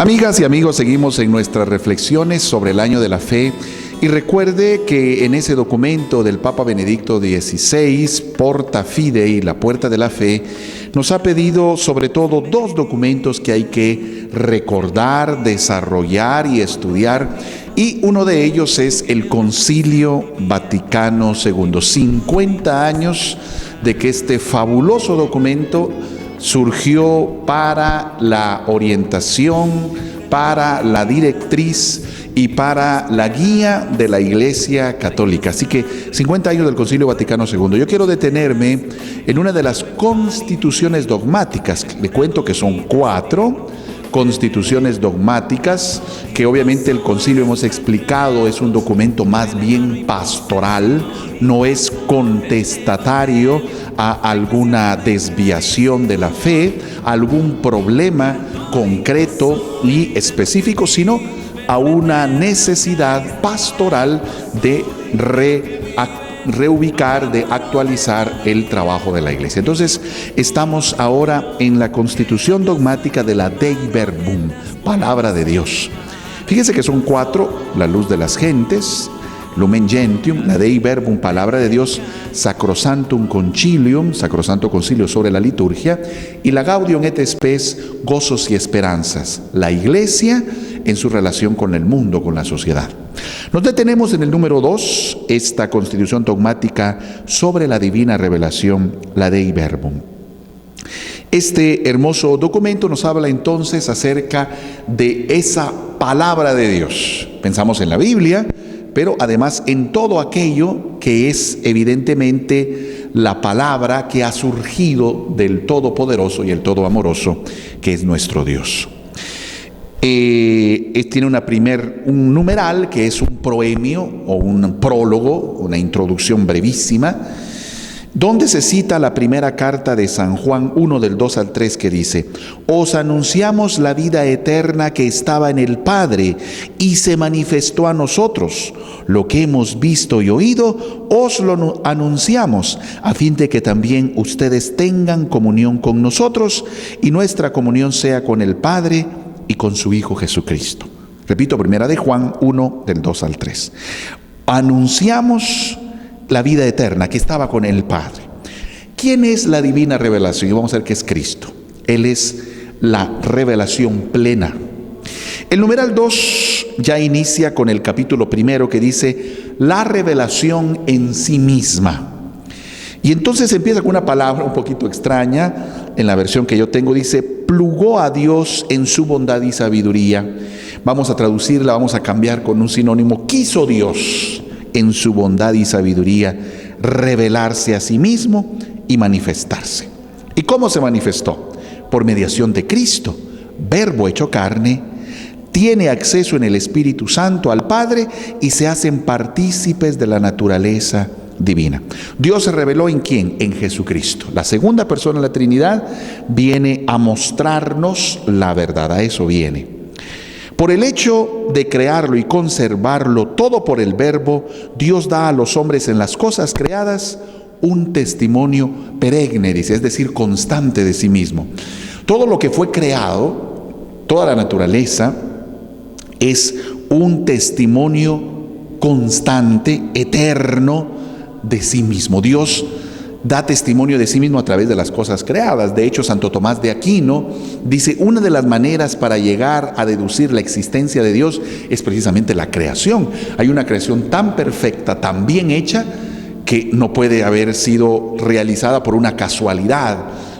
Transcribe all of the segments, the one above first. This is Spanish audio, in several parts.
Amigas y amigos, seguimos en nuestras reflexiones sobre el año de la fe y recuerde que en ese documento del Papa Benedicto XVI, Porta Fidei, la puerta de la fe, nos ha pedido sobre todo dos documentos que hay que recordar, desarrollar y estudiar, y uno de ellos es el Concilio Vaticano II. 50 años de que este fabuloso documento surgió para la orientación, para la directriz y para la guía de la Iglesia Católica. Así que 50 años del Concilio Vaticano II. Yo quiero detenerme en una de las constituciones dogmáticas. Le cuento que son 4 constituciones dogmáticas, que obviamente el concilio, hemos explicado, es un documento más bien pastoral, no es contestatario a alguna desviación de la fe, a algún problema concreto y específico, sino a una necesidad pastoral de reubicar, de actualizar el trabajo de la Iglesia. Entonces, estamos ahora en la constitución dogmática de la Dei Verbum, palabra de Dios. Fíjense que son 4: la luz de las gentes, Lumen Gentium, la Dei Verbum, palabra de Dios, Sacrosanctum Concilium, Sacrosanto Concilio sobre la liturgia, y la Gaudium et Spes, gozos y esperanzas, la Iglesia en su relación con el mundo, con la sociedad. Nos detenemos en el número 2, esta constitución dogmática sobre la divina revelación, la Dei Verbum. Este hermoso documento nos habla entonces acerca de esa palabra de Dios. Pensamos en la Biblia, pero además en todo aquello que es evidentemente la palabra que ha surgido del Todopoderoso y el Todo Amoroso, que es nuestro Dios. Tiene un numeral que es un proemio o un prólogo, una introducción brevísima, donde se cita la primera carta de San Juan 1 del 2 al 3, que dice: os anunciamos la vida eterna que estaba en el Padre y se manifestó a nosotros. Lo que hemos visto y oído os lo anunciamos, a fin de que también ustedes tengan comunión con nosotros y nuestra comunión sea con el Padre y con su Hijo Jesucristo. Repito, primera de Juan 1 del 2 al 3. Anunciamos la vida eterna que estaba con el Padre. ¿Quién es la divina revelación? Y vamos a ver que es Cristo. Él es la revelación plena. El numeral 2 ya inicia con el capítulo 1, que dice la revelación en sí misma. Y entonces empieza con una palabra un poquito extraña. En la versión que yo tengo dice: plugó a Dios en su bondad y sabiduría. Vamos a traducirla, vamos a cambiar con un sinónimo: quiso Dios en su bondad y sabiduría revelarse a sí mismo y manifestarse. ¿Y cómo se manifestó? Por mediación de Cristo, Verbo hecho carne, tiene acceso en el Espíritu Santo al Padre y se hacen partícipes de la naturaleza divina. Dios se reveló ¿en quién? En Jesucristo. La segunda persona de la Trinidad viene a mostrarnos la verdad, a eso viene. Por el hecho de crearlo y conservarlo todo por el Verbo, Dios da a los hombres en las cosas creadas un testimonio perenne, dice, es decir, constante de sí mismo. Todo lo que fue creado, toda la naturaleza, es un testimonio constante, eterno de sí mismo. Dios da testimonio de sí mismo a través de las cosas creadas. De hecho, Santo Tomás de Aquino dice: una de las maneras para llegar a deducir la existencia de Dios es precisamente la creación. Hay una creación tan perfecta, tan bien hecha, que no puede haber sido realizada por una casualidad,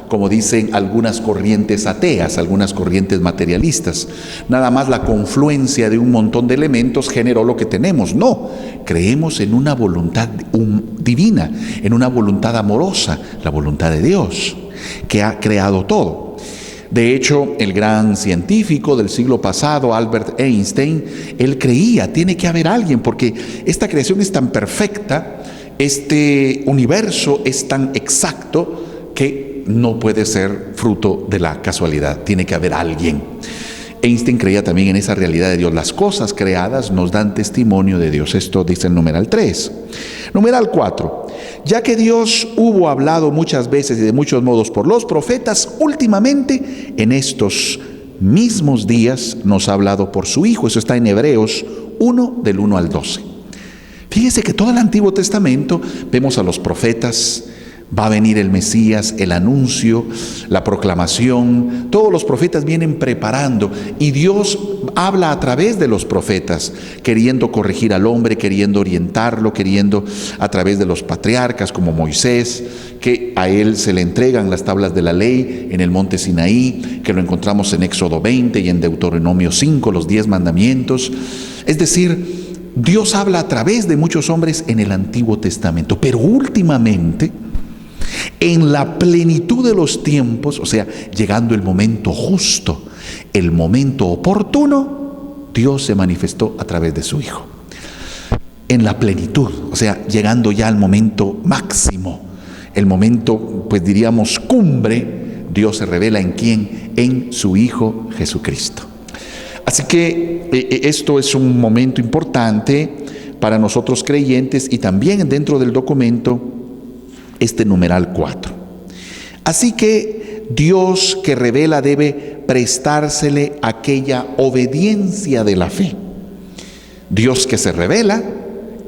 como dicen algunas corrientes ateas, algunas corrientes materialistas. Nada más la confluencia de un montón de elementos generó lo que tenemos. No, creemos en una voluntad divina, en una voluntad amorosa, la voluntad de Dios, que ha creado todo. De hecho, el gran científico del siglo pasado, Albert Einstein, él creía, tiene que haber alguien, porque esta creación es tan perfecta, este universo es tan exacto, que no puede ser fruto de la casualidad, tiene que haber alguien. Einstein creía también en esa realidad de Dios. Las cosas creadas nos dan testimonio de Dios. Esto dice el numeral 3. Numeral 4. Ya que Dios hubo hablado muchas veces y de muchos modos por los profetas, últimamente en estos mismos días nos ha hablado por su Hijo. Eso está en Hebreos 1, del 1 al 12. Fíjese que todo el Antiguo Testamento vemos a los profetas, va a venir el Mesías, el anuncio, la proclamación. Todos los profetas vienen preparando y Dios habla a través de los profetas, queriendo corregir al hombre, queriendo orientarlo, queriendo a través de los patriarcas como Moisés, que a él se le entregan las tablas de la ley en el monte Sinaí, que lo encontramos en Éxodo 20 y en Deuteronomio 5, los 10 mandamientos. Es decir, Dios habla a través de muchos hombres en el Antiguo Testamento, pero últimamente, en la plenitud de los tiempos, o sea, llegando el momento justo, el momento oportuno, Dios se manifestó a través de su Hijo. En la plenitud, o sea, llegando ya al momento máximo, el momento, pues diríamos, cumbre, Dios se revela ¿en quién? En su Hijo Jesucristo. Así que esto es un momento importante para nosotros creyentes y también dentro del documento este numeral 4. Así que Dios que revela debe prestársele aquella obediencia de la fe. Dios que se revela,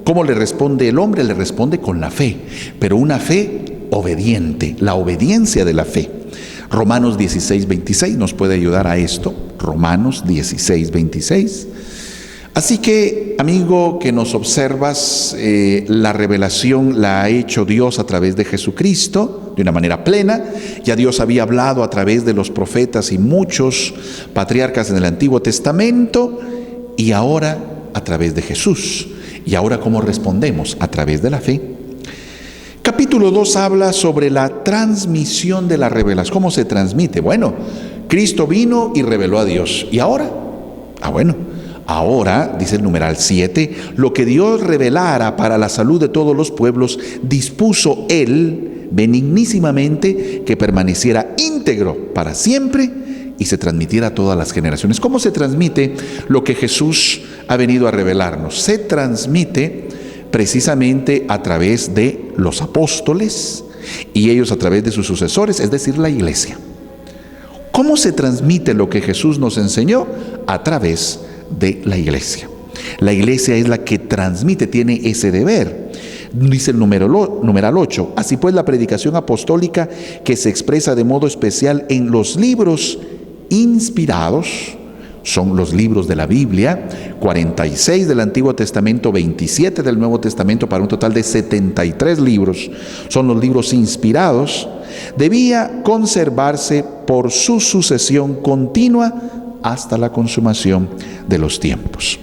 ¿cómo le responde el hombre? Le responde con la fe, pero una fe obediente, la obediencia de la fe. Romanos 16:26 nos puede ayudar a esto. Romanos 16:26. Así que, amigo que nos observas, la revelación la ha hecho Dios a través de Jesucristo de una manera plena. Ya Dios había hablado a través de los profetas y muchos patriarcas en el Antiguo Testamento, y ahora a través de Jesús. Y ahora, ¿cómo respondemos? A través de la fe. Capítulo 2 habla sobre la transmisión de la revelación. ¿Cómo se transmite? Bueno, Cristo vino y reveló a Dios. ¿Y ahora? Ahora, dice el numeral 7, lo que Dios revelara para la salud de todos los pueblos, dispuso Él benignísimamente que permaneciera íntegro para siempre y se transmitiera a todas las generaciones. ¿Cómo se transmite lo que Jesús ha venido a revelarnos? Se transmite precisamente a través de los apóstoles y ellos a través de sus sucesores, es decir, la iglesia. ¿Cómo se transmite lo que Jesús nos enseñó? A través de la iglesia. La iglesia es la que transmite, tiene ese deber. Dice el numeral 8, así pues la predicación apostólica que se expresa de modo especial en los libros inspirados, son los libros de la Biblia, 46 del Antiguo Testamento, 27 del Nuevo Testamento, para un total de 73 libros, son los libros inspirados, debía conservarse por su sucesión continua hasta la consumación de los tiempos.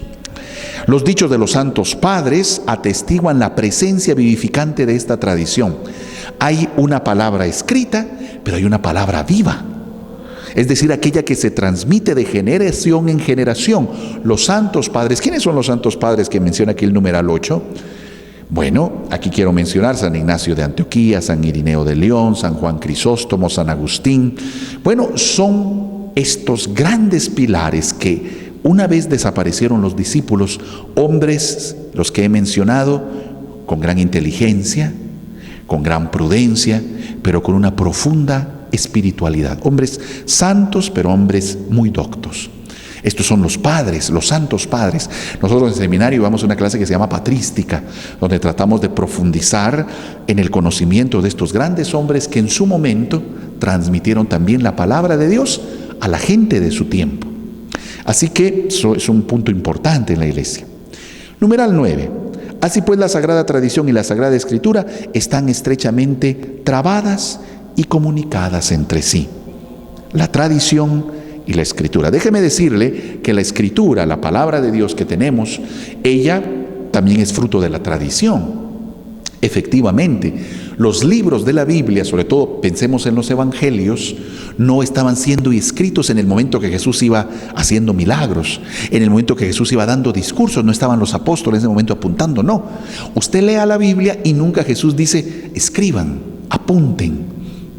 Los dichos de los santos padres atestiguan la presencia vivificante de esta tradición. Hay una palabra escrita, pero hay una palabra viva. Es decir, aquella que se transmite de generación en generación. Los santos padres, ¿quiénes son los santos padres que menciona aquí el numeral 8? Bueno, aquí quiero mencionar San Ignacio de Antioquía, San Irineo de León, San Juan Crisóstomo, San Agustín. Bueno, son estos grandes pilares que una vez desaparecieron los discípulos, hombres, los que he mencionado, con gran inteligencia, con gran prudencia, pero con una profunda espiritualidad. Hombres santos, pero hombres muy doctos. Estos son los padres, los santos padres. Nosotros en el seminario vamos a una clase que se llama patrística, donde tratamos de profundizar en el conocimiento de estos grandes hombres que en su momento transmitieron también la palabra de Dios a la gente de su tiempo. Así que eso es un punto importante en la iglesia. Numeral 9. Así pues, la Sagrada Tradición y la Sagrada Escritura están estrechamente trabadas y comunicadas entre sí. La tradición y la Escritura. Déjeme decirle que la Escritura, la palabra de Dios que tenemos, ella también es fruto de la tradición. Efectivamente, los libros de la Biblia, sobre todo pensemos en los evangelios, no estaban siendo escritos en el momento que Jesús iba haciendo milagros, en el momento que Jesús iba dando discursos, no estaban los apóstoles en ese momento apuntando, no. Usted lea la Biblia y nunca Jesús dice, escriban, apunten.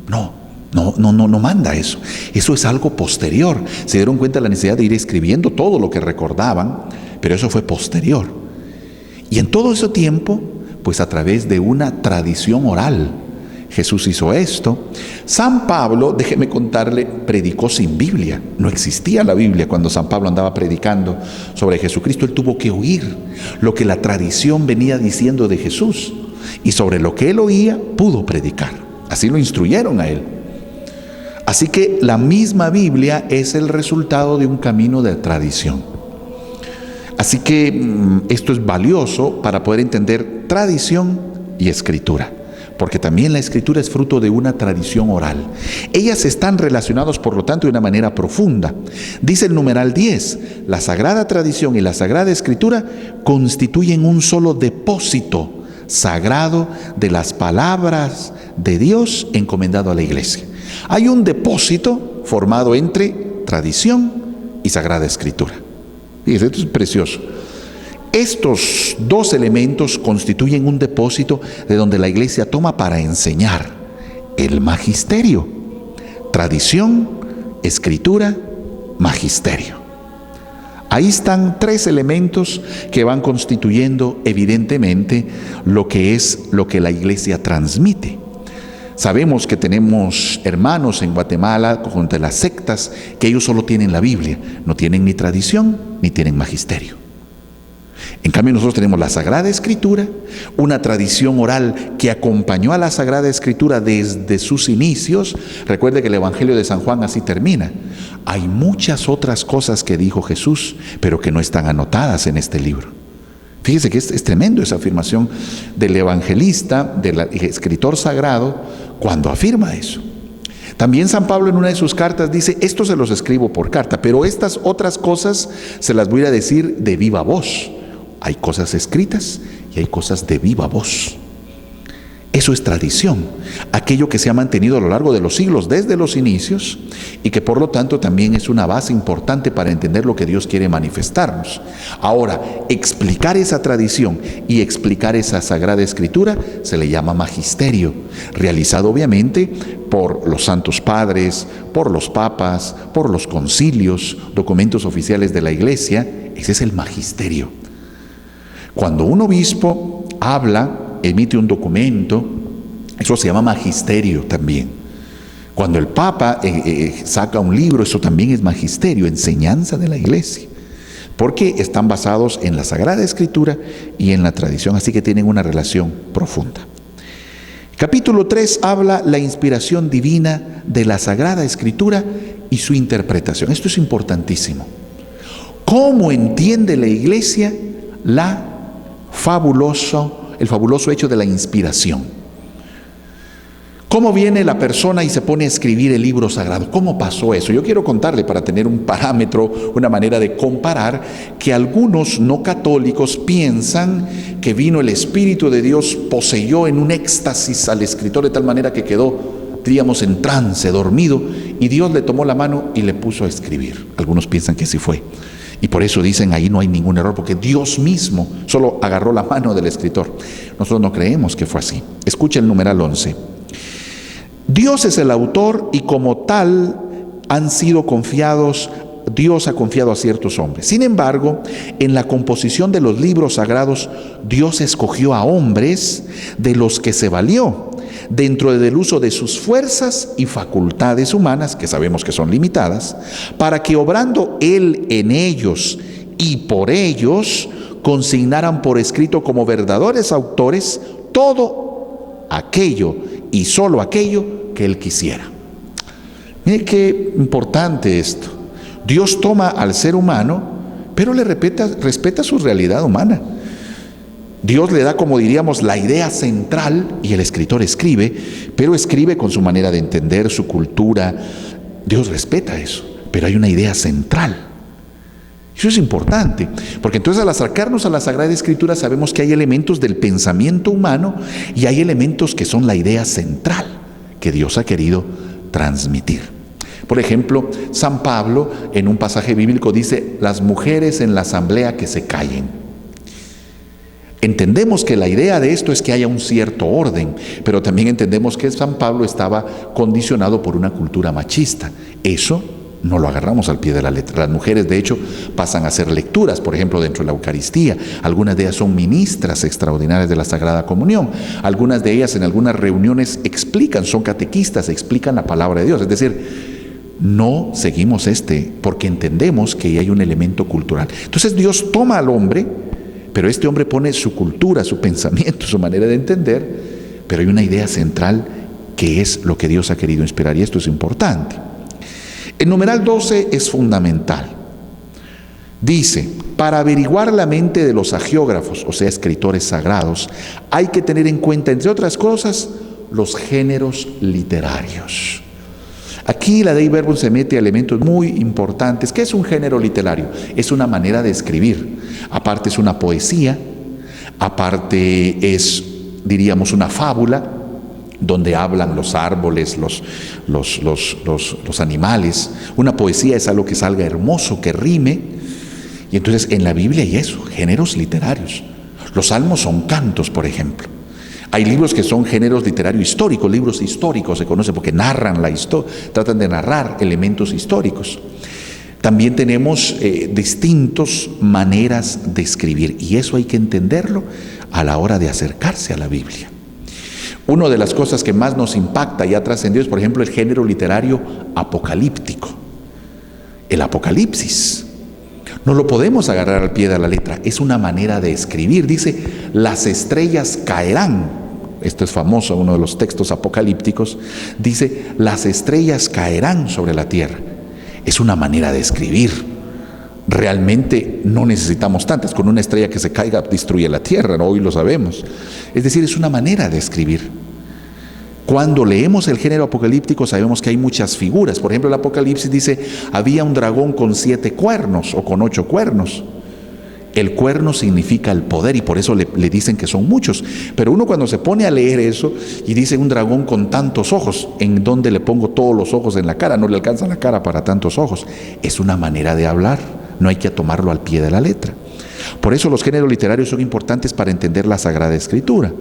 No manda eso. Eso es algo posterior. Se dieron cuenta de la necesidad de ir escribiendo todo lo que recordaban, pero eso fue posterior. Y en todo ese tiempo, pues a través de una tradición oral, Jesús hizo esto. San Pablo, déjeme contarle, predicó sin Biblia. No existía la Biblia cuando San Pablo andaba predicando sobre Jesucristo. Él tuvo que oír lo que la tradición venía diciendo de Jesús. Y sobre lo que él oía, pudo predicar. Así lo instruyeron a él. Así que la misma Biblia es el resultado de un camino de tradición. Así que esto es valioso para poder entender tradición y escritura, porque también la escritura es fruto de una tradición oral. Ellas están relacionadas, por lo tanto, de una manera profunda. Dice el numeral 10, la sagrada tradición y la sagrada escritura constituyen un solo depósito sagrado de las palabras de Dios encomendado a la iglesia. Hay un depósito formado entre tradición y sagrada escritura. Fíjense, esto es precioso. Estos dos elementos constituyen un depósito de donde la iglesia toma para enseñar el magisterio. Tradición, escritura, magisterio. Ahí están tres elementos que van constituyendo evidentemente lo que la iglesia transmite. Sabemos que tenemos hermanos en Guatemala contra las sectas que ellos solo tienen la Biblia, no tienen ni tradición ni tienen magisterio. En cambio nosotros tenemos la Sagrada Escritura, una tradición oral que acompañó a la Sagrada Escritura desde sus inicios. Recuerde que el Evangelio de San Juan así termina. Hay muchas otras cosas que dijo Jesús, pero que no están anotadas en este libro. Fíjese que es tremendo esa afirmación del evangelista, del escritor sagrado, cuando afirma eso. También San Pablo en una de sus cartas dice, esto se los escribo por carta, pero estas otras cosas se las voy a decir de viva voz. Hay cosas escritas y hay cosas de viva voz. Eso es tradición, aquello que se ha mantenido a lo largo de los siglos desde los inicios y que por lo tanto también es una base importante para entender lo que Dios quiere manifestarnos. Ahora, explicar esa tradición y explicar esa Sagrada Escritura se le llama magisterio, realizado obviamente por los santos padres, por los papas, por los concilios, documentos oficiales de la iglesia. Ese es el magisterio. Cuando un obispo habla, emite un documento, eso se llama magisterio también. Cuando el Papa saca un libro, eso también es magisterio, enseñanza de la iglesia, porque están basados en la Sagrada Escritura y en la tradición, así que tienen una relación profunda. Capítulo 3 habla la inspiración divina de la Sagrada Escritura y su interpretación. Esto es importantísimo. ¿Cómo entiende la iglesia el fabuloso hecho de la inspiración? ¿Cómo viene la persona y se pone a escribir el libro sagrado? ¿Cómo pasó eso? Yo quiero contarle, para tener un parámetro, una manera de comparar, que algunos no católicos piensan que vino el Espíritu de Dios, poseyó en un éxtasis al escritor de tal manera que quedó, diríamos, en trance, dormido, y Dios le tomó la mano y le puso a escribir. Algunos piensan que así fue. Y por eso dicen ahí no hay ningún error, porque Dios mismo solo agarró la mano del escritor. Nosotros no creemos que fue así. Escucha el numeral 11. Dios es el autor y como tal han sido confiados, Dios ha confiado a ciertos hombres. Sin embargo, en la composición de los libros sagrados, Dios escogió a hombres de los que se valió, dentro del uso de sus fuerzas y facultades humanas, que sabemos que son limitadas, para que obrando Él en ellos y por ellos, consignaran por escrito como verdaderos autores todo aquello y solo aquello que Él quisiera. Mire qué importante esto. Dios toma al ser humano, pero le respeta su realidad humana. Dios le da, como diríamos, la idea central, y el escritor escribe, pero escribe con su manera de entender, su cultura. Dios respeta eso, pero hay una idea central. Eso es importante, porque entonces al acercarnos a la Sagrada Escritura sabemos que hay elementos del pensamiento humano y hay elementos que son la idea central que Dios ha querido transmitir. Por ejemplo, San Pablo en un pasaje bíblico dice, las mujeres en la asamblea que se callen. Entendemos que la idea de esto es que haya un cierto orden, pero también entendemos que San Pablo estaba condicionado por una cultura machista. Eso no lo agarramos al pie de la letra. Las mujeres, de hecho, pasan a hacer lecturas, por ejemplo, dentro de la Eucaristía. Algunas de ellas son ministras extraordinarias de la Sagrada Comunión. Algunas de ellas en algunas reuniones son catequistas, explican la palabra de Dios. Es decir, no seguimos porque entendemos que hay un elemento cultural. Entonces Dios toma al hombre, pero este hombre pone su cultura, su pensamiento, su manera de entender, pero hay una idea central que es lo que Dios ha querido inspirar, y esto es importante. El numeral 12 es fundamental. Dice, para averiguar la mente de los agiógrafos, o sea, escritores sagrados, hay que tener en cuenta, entre otras cosas, los géneros literarios. Aquí la Dei Verbum se mete a elementos muy importantes. ¿Qué es un género literario? Es una manera de escribir. Aparte es una poesía, aparte es, diríamos, una fábula, donde hablan los árboles, los animales. Una poesía es algo que salga hermoso, que rime. Y entonces en la Biblia hay eso, géneros literarios. Los salmos son cantos, por ejemplo. Hay libros que son géneros literarios históricos, libros históricos se conocen porque narran la historia, tratan de narrar elementos históricos. También tenemos distintas maneras de escribir, y eso hay que entenderlo a la hora de acercarse a la Biblia. Una de las cosas que más nos impacta y ha trascendido es, por ejemplo, el género literario apocalíptico. El Apocalipsis. No lo podemos agarrar al pie de la letra, es una manera de escribir. Dice, las estrellas caerán. Esto es famoso, uno de los textos apocalípticos. Dice, las estrellas caerán sobre la tierra. Es una manera de escribir. Realmente no necesitamos tantas. Con una estrella que se caiga destruye la tierra, ¿no? Hoy lo sabemos. Es decir, es una manera de escribir. Cuando leemos el género apocalíptico sabemos que hay muchas figuras. Por ejemplo, el Apocalipsis dice, había un dragón con 7 cuernos o con 8 cuernos. El cuerno significa el poder y por eso le dicen que son muchos. Pero uno cuando se pone a leer eso y dice un dragón con tantos ojos, ¿en dónde le pongo todos los ojos en la cara? No le alcanza la cara para tantos ojos. Es una manera de hablar, no hay que tomarlo al pie de la letra. Por eso los géneros literarios son importantes para entender la Sagrada Escritura.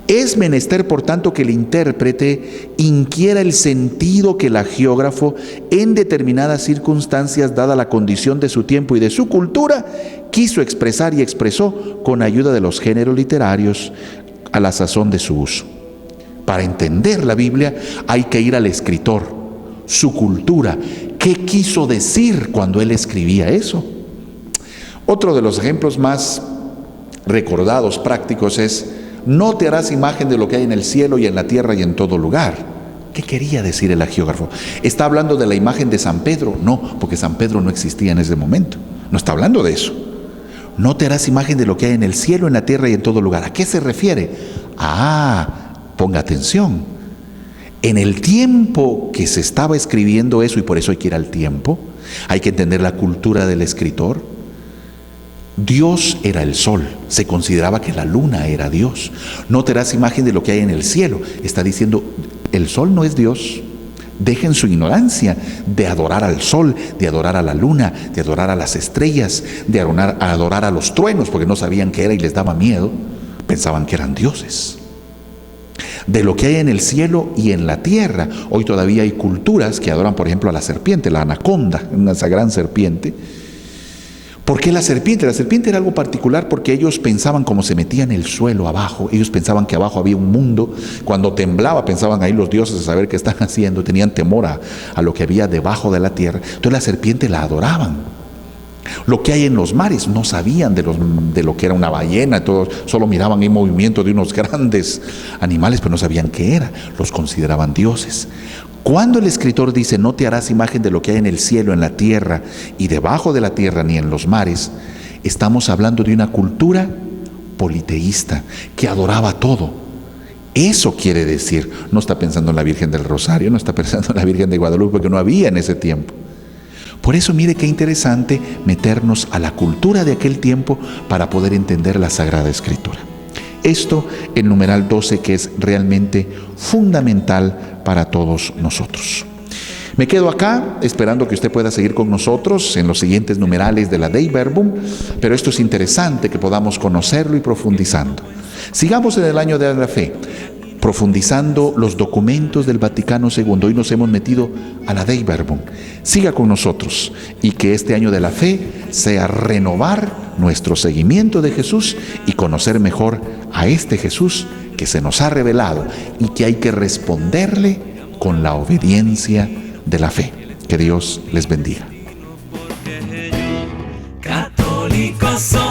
Es menester, por tanto, que el intérprete inquiera el sentido que el agiógrafo, en determinadas circunstancias, dada la condición de su tiempo y de su cultura, quiso expresar y expresó con ayuda de los géneros literarios a la sazón de su uso. Para entender la Biblia hay que ir al escritor, su cultura, qué quiso decir cuando él escribía eso. Otro de los ejemplos más recordados, prácticos, es: no te harás imagen de lo que hay en el cielo y en la tierra y en todo lugar. ¿Qué quería decir el agiógrafo? ¿Está hablando de la imagen de San Pedro? No, porque San Pedro no existía en ese momento. No está hablando de eso. No te harás imagen de lo que hay en el cielo, en la tierra y en todo lugar. ¿A qué se refiere? Ponga atención. En el tiempo que se estaba escribiendo eso, y por eso hay que ir al tiempo, hay que entender la cultura del escritor. Dios era el sol, se consideraba que la luna era Dios. No te harás imagen de lo que hay en el cielo. Está diciendo, el sol no es Dios. Dejen su ignorancia de adorar al sol, de adorar a la luna, de adorar a las estrellas, de adorar a los truenos, porque no sabían qué era y les daba miedo. Pensaban que eran dioses. De lo que hay en el cielo y en la tierra. Hoy todavía hay culturas que adoran, por ejemplo, a la serpiente, la anaconda, esa gran serpiente. ¿Por qué la serpiente? La serpiente era algo particular porque ellos pensaban, como se metía en el suelo abajo, ellos pensaban que abajo había un mundo. Cuando temblaba pensaban ahí los dioses a saber qué están haciendo, tenían temor a lo que había debajo de la tierra. Entonces la serpiente la adoraban. Lo que hay en los mares, no sabían de lo que era una ballena, todos solo miraban el movimiento de unos grandes animales, pero no sabían qué era, los consideraban dioses. Cuando el escritor dice, no te harás imagen de lo que hay en el cielo, en la tierra y debajo de la tierra, ni en los mares, estamos hablando de una cultura politeísta que adoraba todo. Eso quiere decir, no está pensando en la Virgen del Rosario, no está pensando en la Virgen de Guadalupe, porque no había en ese tiempo. Por eso mire qué interesante meternos a la cultura de aquel tiempo para poder entender la Sagrada Escritura. Esto, el numeral 12, que es realmente fundamental para todos nosotros. Me quedo acá esperando que usted pueda seguir con nosotros en los siguientes numerales de la Dei Verbum, pero esto es interesante que podamos conocerlo y profundizando. Sigamos en el año de la fe. profundizando los documentos del Vaticano II. Hoy nos hemos metido a la Dei Verbum. Siga con nosotros y que este año de la fe sea renovar nuestro seguimiento de Jesús y conocer mejor a este Jesús que se nos ha revelado y que hay que responderle con la obediencia de la fe. Que Dios les bendiga. Católico soy.